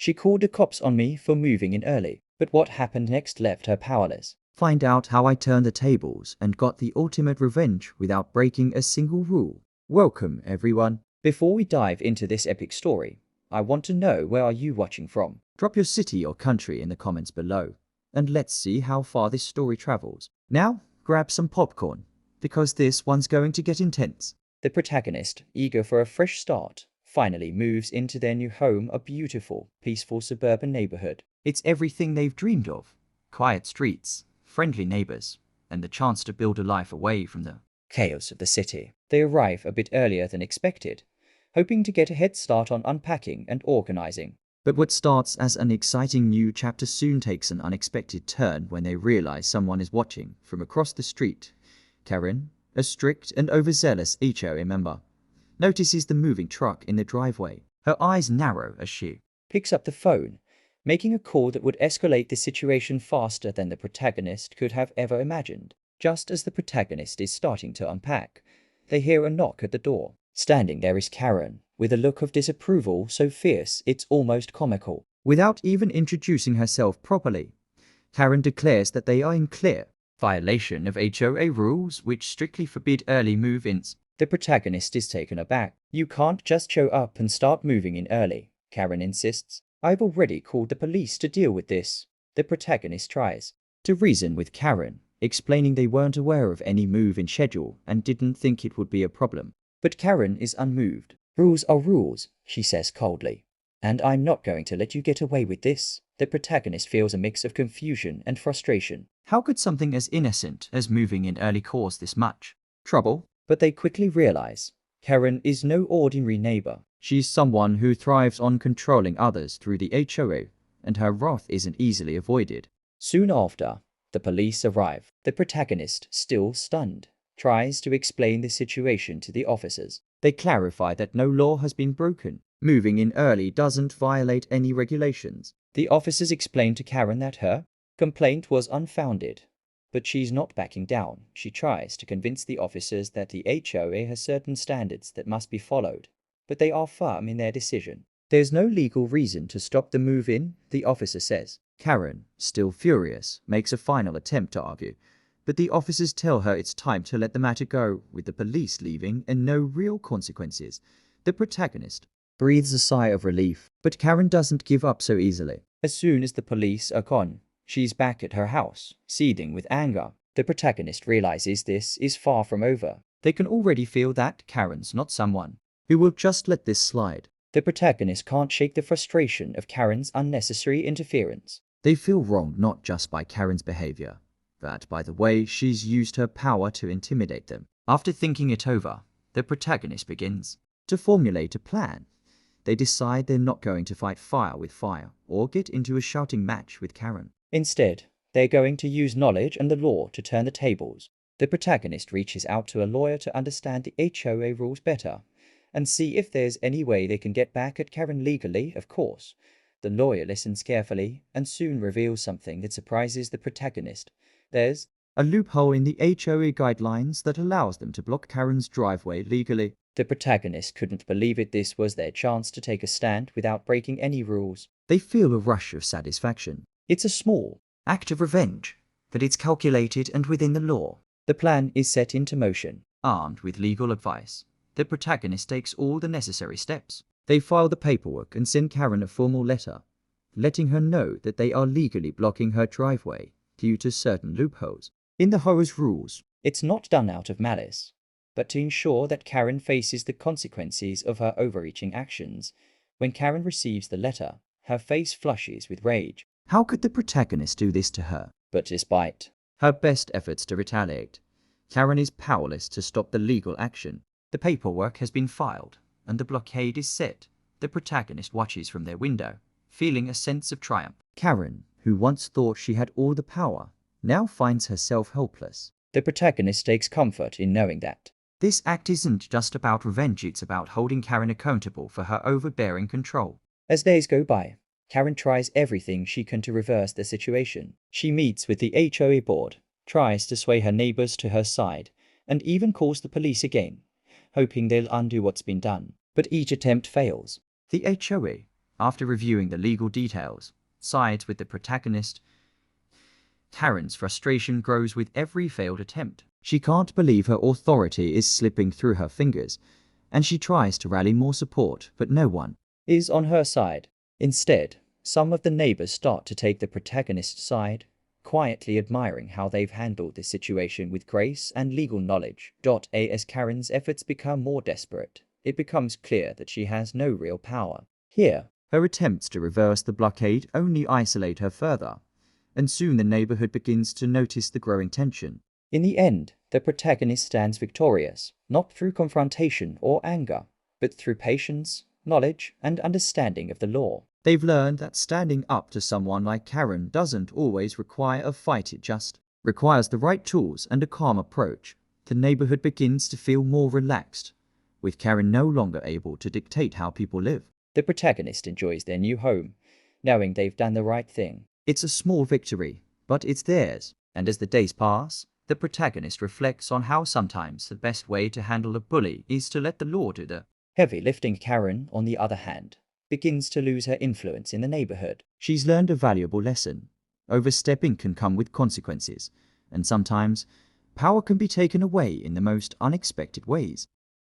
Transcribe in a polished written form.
She called the cops on me for moving in early, but what happened next left her powerless. Find out how I turned the tables and got the ultimate revenge without breaking a single rule. Welcome, everyone. Before we dive into this epic story, I want to know, where are you watching from? Drop your city or country in the comments below, and let's see how far this story travels. Now, grab some popcorn, because this one's going to get intense. The protagonist, eager for a fresh start, finally moves into their new home, a beautiful, peaceful suburban neighborhood. It's everything they've dreamed of. Quiet streets, friendly neighbors, and the chance to build a life away from the chaos of the city. They arrive a bit earlier than expected, hoping to get a head start on unpacking and organizing. But what starts as an exciting new chapter soon takes an unexpected turn when they realize someone is watching from across the street. Karen, a strict and overzealous HOA member, notices the moving truck in the driveway. Her eyes narrow as she picks up the phone, making a call that would escalate the situation faster than the protagonist could have ever imagined. Just as the protagonist is starting to unpack, they hear a knock at the door. Standing there is Karen, with a look of disapproval so fierce it's almost comical. Without even introducing herself properly, Karen declares that they are in clear violation of HOA rules which strictly forbid early move-ins. The protagonist is taken aback. You can't just show up and start moving in early, Karen insists. I've already called the police to deal with this. The protagonist tries to reason with Karen, explaining they weren't aware of any move-in schedule and didn't think it would be a problem. But Karen is unmoved. Rules are rules, she says coldly. And I'm not going to let you get away with this. The protagonist feels a mix of confusion and frustration. How could something as innocent as moving in early cause this much trouble? But they quickly realize Karen is no ordinary neighbor. She's someone who thrives on controlling others through the HOA, and her wrath isn't easily avoided. Soon after, the police arrive. The protagonist, still stunned, tries to explain the situation to the officers. They clarify that no law has been broken. Moving in early doesn't violate any regulations. The officers explain to Karen that her complaint was unfounded, but she's not backing down. She tries to convince the officers that the HOA has certain standards that must be followed, but they are firm in their decision. There's no legal reason to stop the move-in, the officer says. Karen, still furious, makes a final attempt to argue, but the officers tell her it's time to let the matter go, with the police leaving and no real consequences. The protagonist breathes a sigh of relief, but Karen doesn't give up so easily. As soon as the police are gone, she's back at her house, seething with anger. The protagonist realizes this is far from over. They can already feel that Karen's not someone who will just let this slide. The protagonist can't shake the frustration of Karen's unnecessary interference. They feel wronged not just by Karen's behavior, but by the way she's used her power to intimidate them. After thinking it over, the protagonist begins to formulate a plan. They decide they're not going to fight fire with fire or get into a shouting match with Karen. Instead, they're going to use knowledge and the law to turn the tables. The protagonist reaches out to a lawyer to understand the HOA rules better and see if there's any way they can get back at Karen legally, of course. The lawyer listens carefully and soon reveals something that surprises the protagonist. There's a loophole in the HOA guidelines that allows them to block Karen's driveway legally. The protagonist couldn't believe it. This was their chance to take a stand without breaking any rules. They feel a rush of satisfaction. It's a small act of revenge, but it's calculated and within the law. The plan is set into motion. Armed with legal advice, the protagonist takes all the necessary steps. They file the paperwork and send Karen a formal letter, letting her know that they are legally blocking her driveway due to certain loopholes in the HOA's rules. It's not done out of malice, but to ensure that Karen faces the consequences of her overreaching actions. When Karen receives the letter, her face flushes with rage. How could the protagonist do this to her? But despite her best efforts to retaliate, Karen is powerless to stop the legal action. The paperwork has been filed, and the blockade is set. The protagonist watches from their window, feeling a sense of triumph. Karen, who once thought she had all the power, now finds herself helpless. The protagonist takes comfort in knowing that this act isn't just about revenge, it's about holding Karen accountable for her overbearing control. As days go by, Karen tries everything she can to reverse the situation. She meets with the HOA board, tries to sway her neighbors to her side, and even calls the police again, hoping they'll undo what's been done. But each attempt fails. The HOA, After reviewing the legal details, sides with the protagonist, Karen's frustration grows with every failed attempt. She can't believe her authority is slipping through her fingers, and she tries to rally more support, but no one is on her side. Instead, some of the neighbors start to take the protagonist's side, quietly admiring how they've handled the situation with grace and legal knowledge. As Karen's efforts become more desperate, it becomes clear that she has no real power. Here, her attempts to reverse the blockade only isolate her further, and soon the neighborhood begins to notice the growing tension. in the end, the protagonist stands victorious, not through confrontation or anger, but through patience, knowledge, and understanding of the law. They've learned that standing up to someone like Karen doesn't always require a fight, it just requires the right tools and a calm approach. The neighborhood begins to feel more relaxed, with Karen no longer able to dictate how people live. The protagonist enjoys their new home, knowing they've done the right thing. It's a small victory, but it's theirs. And as the days pass, the protagonist reflects on how sometimes the best way to handle a bully is to let the law do the Heavy lifting. Karen, on the other hand, begins to lose her influence in the neighborhood. She's learned a valuable lesson. Overstepping can come with consequences, and sometimes power can be taken away in the most unexpected ways.